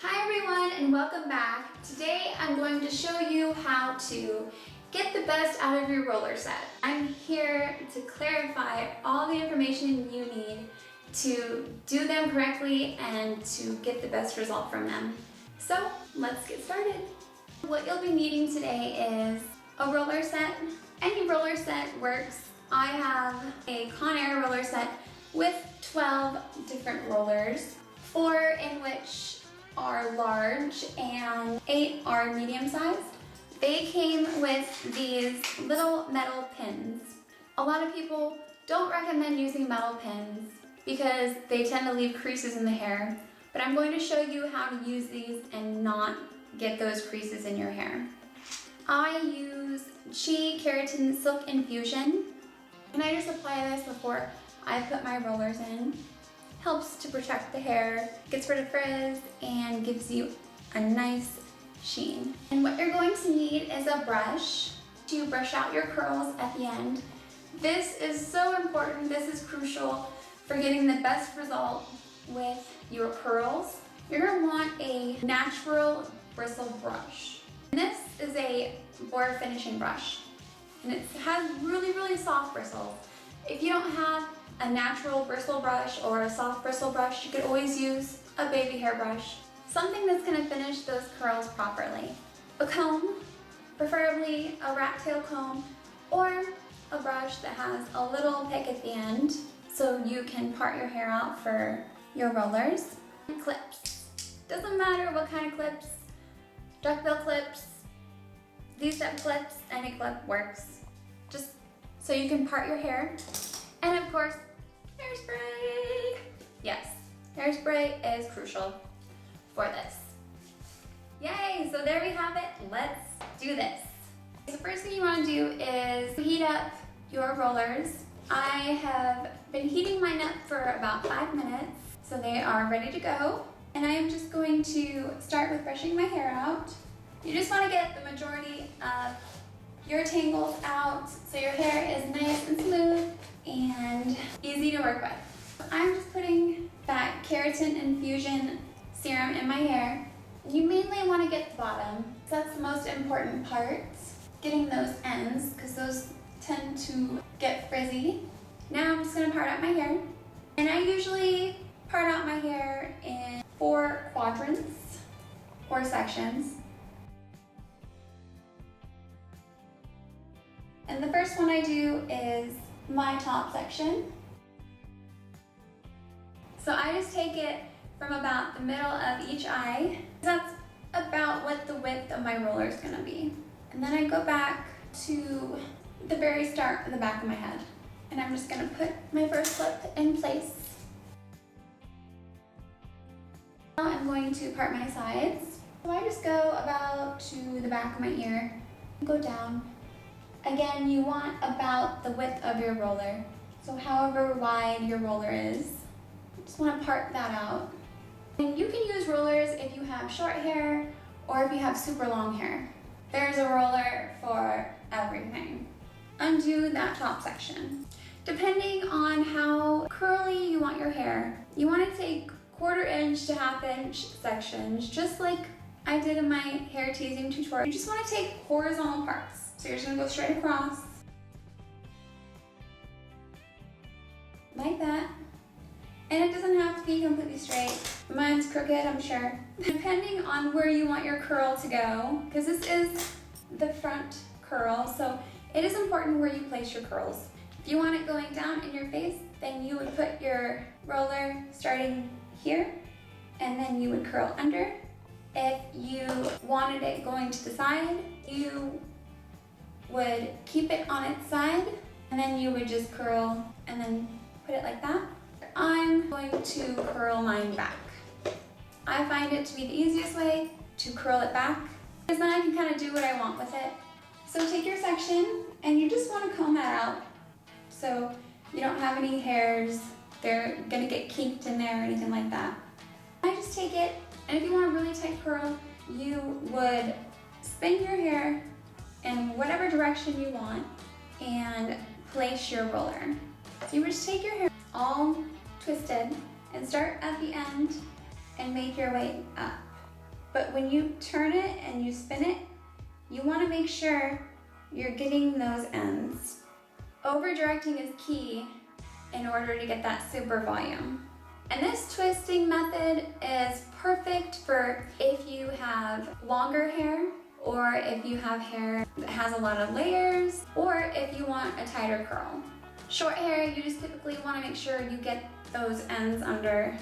Hi everyone and welcome back. Today I'm going to show you how to get the best out of your roller set. I'm here to clarify all the information you need to do them correctly and to get the best result from them. So let's get started. What you'll be needing today is a roller set. Any roller set works. I have a Conair roller set with 12 different rollers, 4 in which are large and 8 are medium sized. They came with these little metal pins. A lot of people don't recommend using metal pins because they tend to leave creases in the hair, but I'm going to show you how to use these and not get those creases in your hair. I use Chi Keratin Silk Infusion, and I just apply this before I put my rollers in. Helps to protect the hair, gets rid of frizz, and gives you a nice sheen. And what you're going to need is a brush to brush out your curls at the end. This is so important, this is crucial for getting the best result with your curls. You're gonna want a natural bristle brush. And this is a Bore finishing brush, and it has really soft bristles. If you don't have a natural bristle brush or a soft bristle brush, you could always use a baby hair brush. Something that's gonna finish those curls properly. A comb, preferably a rat tail comb, or a brush that has a little pick at the end so you can part your hair out for your rollers. Clips. Doesn't matter what kind of clips, duckbill clips, V-step clips, any clip works. Just so you can part your hair. And of course, hairspray. Yes, hairspray is crucial for this. Yay, so there we have it. Let's do this. The first thing you want to do is heat up your rollers. I have been heating mine up for about 5 minutes, so they are ready to go. And I am just going to start with brushing my hair out. You just want to get the majority of your tangles out so your hair is nice and smooth and easy to work with. I'm just putting that Keratin Infusion serum in my hair. You mainly want to get the bottom. That's the most important part, getting those ends, because those tend to get frizzy. Now I'm just going to part out my hair. And I usually part out my hair in 4 quadrants, 4 sections. And the first one I do is my top section. So I just take it from about the middle of each eye. That's about what the width of my roller is gonna be. And then I go back to the very start of the back of my head. And I'm just gonna put my first clip in place. Now I'm going to part my sides. So I just go about to the back of my ear, go down. Again, you want about the width of your roller. So however wide your roller is, you just want to part that out. And you can use rollers if you have short hair or if you have super long hair. There's a roller for everything. Undo that top section. Depending on how curly you want your hair, you want to take 1/4 inch to 1/2 inch sections, just like I did in my hair teasing tutorial. You just want to take horizontal parts. So you're just gonna go straight across, like that. And it doesn't have to be completely straight. Mine's crooked, I'm sure. Depending on where you want your curl to go, because this is the front curl, so it is important where you place your curls. If you want it going down in your face, then you would put your roller starting here, and then you would curl under. If you wanted it going to the side, you would keep it on its side, and then you would just curl and then put it like that. I'm going to curl mine back. I find it to be the easiest way to curl it back, because then I can kind of do what I want with it. So take your section and you just want to comb that out so you don't have any hairs. They're gonna get kinked in there or anything like that. I just take it, and if you want a really tight curl, you would spin your hair in whatever direction you want and place your roller. So you would just take your hair all twisted and start at the end and make your way up. But when you turn it and you spin it, you want to make sure you're getting those ends. Over directing is key in order to get that super volume. And this twisting method is perfect for if you have longer hair, or if you have hair that has a lot of layers, or if you want a tighter curl. Short hair, you just typically want to make sure you get those ends under.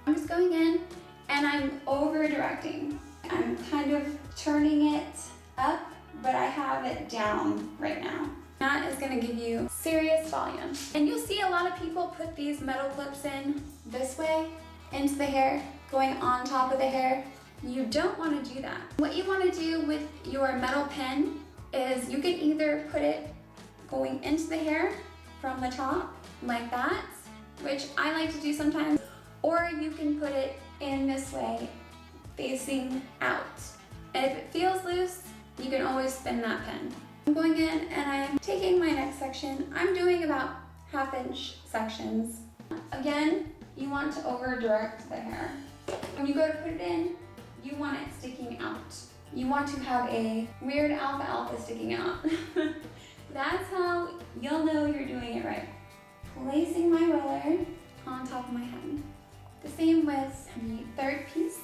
I'm just going in and I'm over directing. I'm kind of turning it up, but I have it down right now. That is going to give you serious volume. And you'll see a lot of people put these metal clips in this way into the hair, going on top of the hair. You don't want to do that. What you want to do with your metal pin is you can either put it going into the hair from the top like that, which I like to do sometimes, or you can put it in this way facing out. And if it feels loose, you can always spin that pin. I'm going in and I'm taking my next section. I'm doing about 1/2 inch sections. Again, you want to over direct the hair. When you go to put it in, you want it sticking out. You want to have a weird alfalfa sticking out. That's how you'll know you're doing it right. Placing my roller on top of my head. The same with the third piece.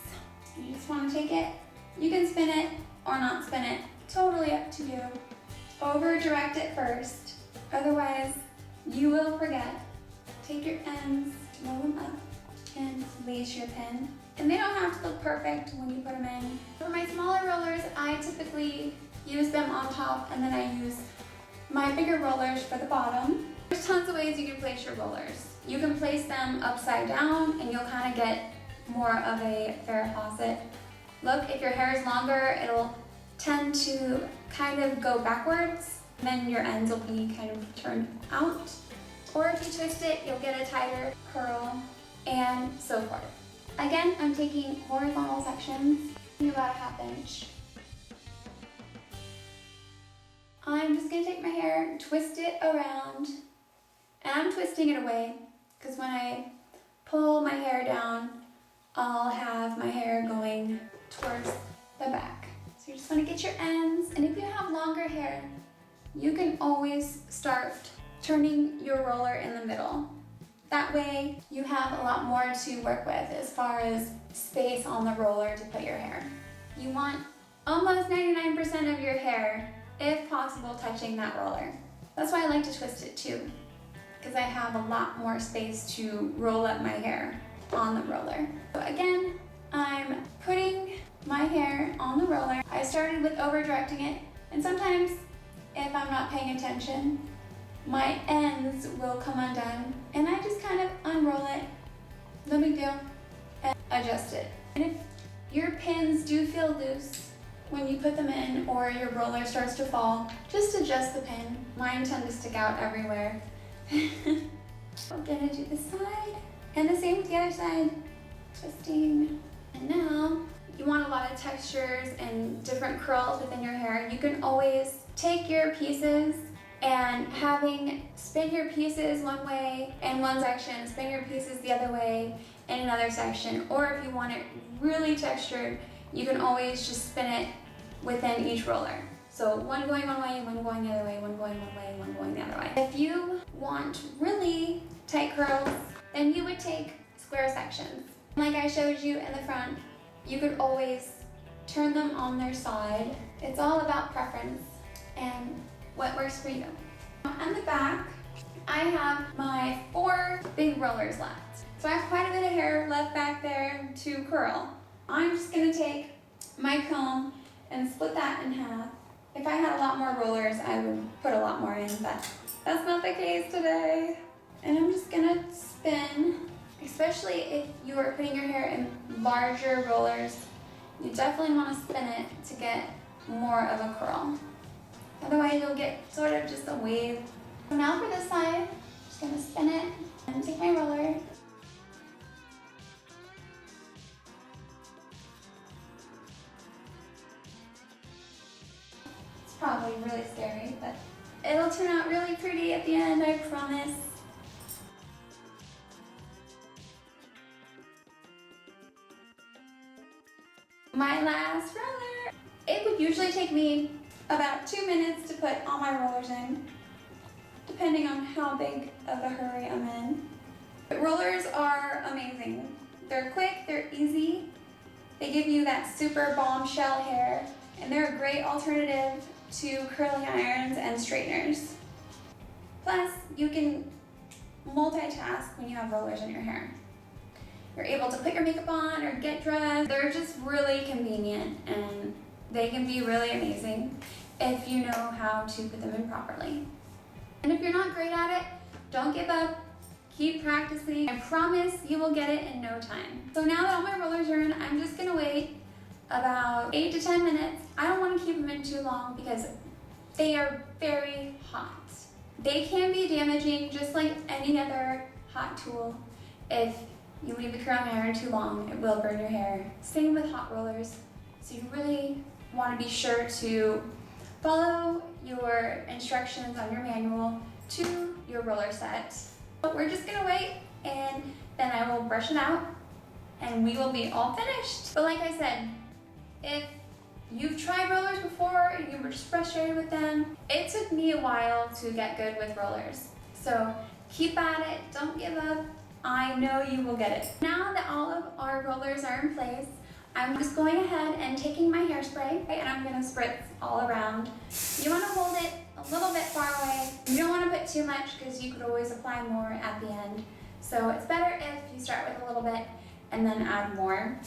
You just want to take it. You can spin it or not spin it. Totally up to you. Over direct it first. Otherwise, you will forget. Take your ends, roll them up, and place your pin. And they don't have to look perfect when you put them in. For my smaller rollers, I typically use them on top, and then I use my bigger rollers for the bottom. There's tons of ways you can place your rollers. You can place them upside down, and you'll kind of get more of a Farrah Fawcett look. If your hair is longer, it'll tend to kind of go backwards, and then your ends will be kind of turned out. Or if you twist it, you'll get a tighter curl, and so forth. Again, I'm taking horizontal sections, about 1/2 inch. I'm just gonna take my hair, twist it around, and I'm twisting it away, because when I pull my hair down, I'll have my hair going towards the back. So you just want to get your ends, and if you have longer hair, you can always start turning your roller in the middle. That way you have a lot more to work with as far as space on the roller to put your hair. You want almost 99% of your hair, if possible, touching that roller. That's why I like to twist it too, because I have a lot more space to roll up my hair on the roller. So again, I'm putting my hair on the roller. I started with over directing it, and sometimes if I'm not paying attention, my ends will come undone, and I just kind of unroll it, no big deal, and adjust it. And if your pins do feel loose when you put them in, or your roller starts to fall, just adjust the pin. Mine tend to stick out everywhere. I'm gonna do this side, and the same with the other side, twisting. And now, you want a lot of textures and different curls within your hair. You can always take your pieces and spin your pieces one way in one section, spin your pieces the other way in another section. Or if you want it really textured, you can always just spin it within each roller. So one going one way, one going the other way, one going one way, one going the other way. If you want really tight curls, then you would take square sections. Like I showed you in the front, you could always turn them on their side. It's all about preference and what works for you. On the back, I have my 4 big rollers left. So I have quite a bit of hair left back there to curl. I'm just gonna take my comb and split that in half. If I had a lot more rollers, I would put a lot more in, but that's not the case today. And I'm just gonna spin, especially if you are putting your hair in larger rollers, you definitely wanna spin it to get more of a curl. Otherwise, you'll get sort of just a wave. So now for this side, I'm just gonna spin it and take my roller. It's probably really scary, but it'll turn out really pretty at the end, I promise. my last roller. It would usually take me about 2 minutes to put all my rollers in, depending on how big of a hurry I'm in. But rollers are amazing. They're quick, they're easy. They give you that super bombshell hair, and they're a great alternative to curling irons and straighteners. Plus, you can multitask when you have rollers in your hair. You're able to put your makeup on or get dressed. They're just really convenient, and they can be really amazing if you know how to put them in properly. And if you're not great at it, don't give up. Keep practicing. I promise you will get it in no time. So now that all my rollers are in, I'm just gonna wait about 8 to 10 minutes. I don't wanna keep them in too long because they are very hot. They can be damaging just like any other hot tool. If you leave the curling iron too long, it will burn your hair. Same with hot rollers. So you really wanna be sure to follow your instructions on your manual to your roller set. But we're just gonna wait, and then I will brush it out and we will be all finished. But like I said, if you've tried rollers before and you were just frustrated with them, it took me a while to get good with rollers. So keep at it, don't give up. I know you will get it. Now that all of our rollers are in place, I'm just going ahead and taking my hairspray and I'm gonna spritz all around. You wanna hold it a little bit far away. You don't wanna put too much because you could always apply more at the end. So it's better if you start with a little bit and then add more.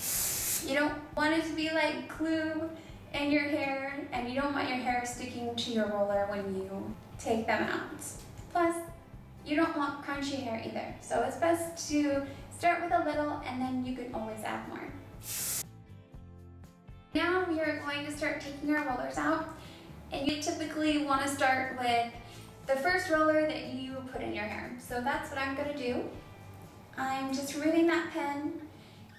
You don't want it to be like glue in your hair, and you don't want your hair sticking to your roller when you take them out. Plus, you don't want crunchy hair either. So it's best to start with a little and then you can always add more. Now we are going to start taking our rollers out, and you typically want to start with the first roller that you put in your hair. So that's what I'm going to do. I'm just removing that pin,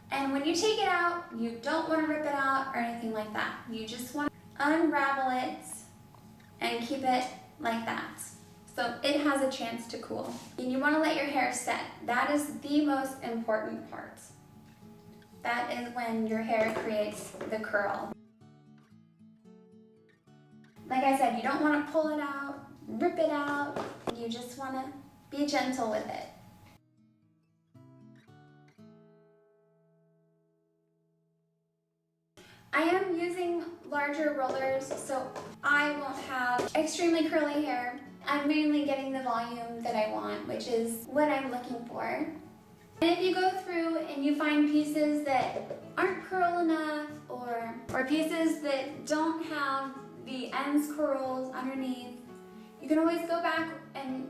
and when you take it out, you don't want to rip it out or anything like that. You just want to unravel it and keep it like that, so it has a chance to cool. And you want to let your hair set. That is the most important part. That is when your hair creates the curl. Like I said, you don't want to pull it out, rip it out. You just want to be gentle with it. I am using larger rollers, so I won't have extremely curly hair. I'm mainly getting the volume that I want, which is what I'm looking for. And if you go through and you find pieces that aren't curl enough, or pieces that don't have the ends curled underneath, you can always go back and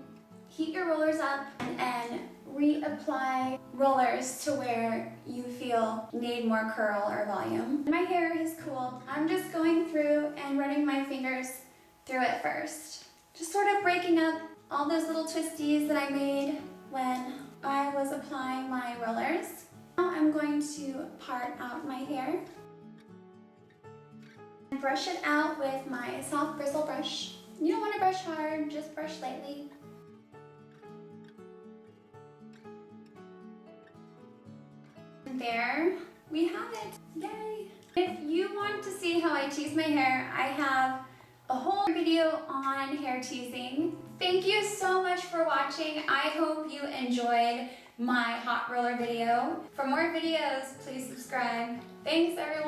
heat your rollers up and reapply rollers to where you feel need more curl or volume. My hair is cooled. I'm just going through and running my fingers through it first. Just sort of breaking up all those little twisties that I made when I was applying my rollers. Now I'm going to part out my hair and brush it out with my soft bristle brush. You don't want to brush hard, just brush lightly. And there we have it. Yay! If you want to see how I tease my hair, I have a whole video on hair teasing. Thank you so much for watching. I hope you enjoyed my hot roller video. For more videos, please subscribe. Thanks everyone.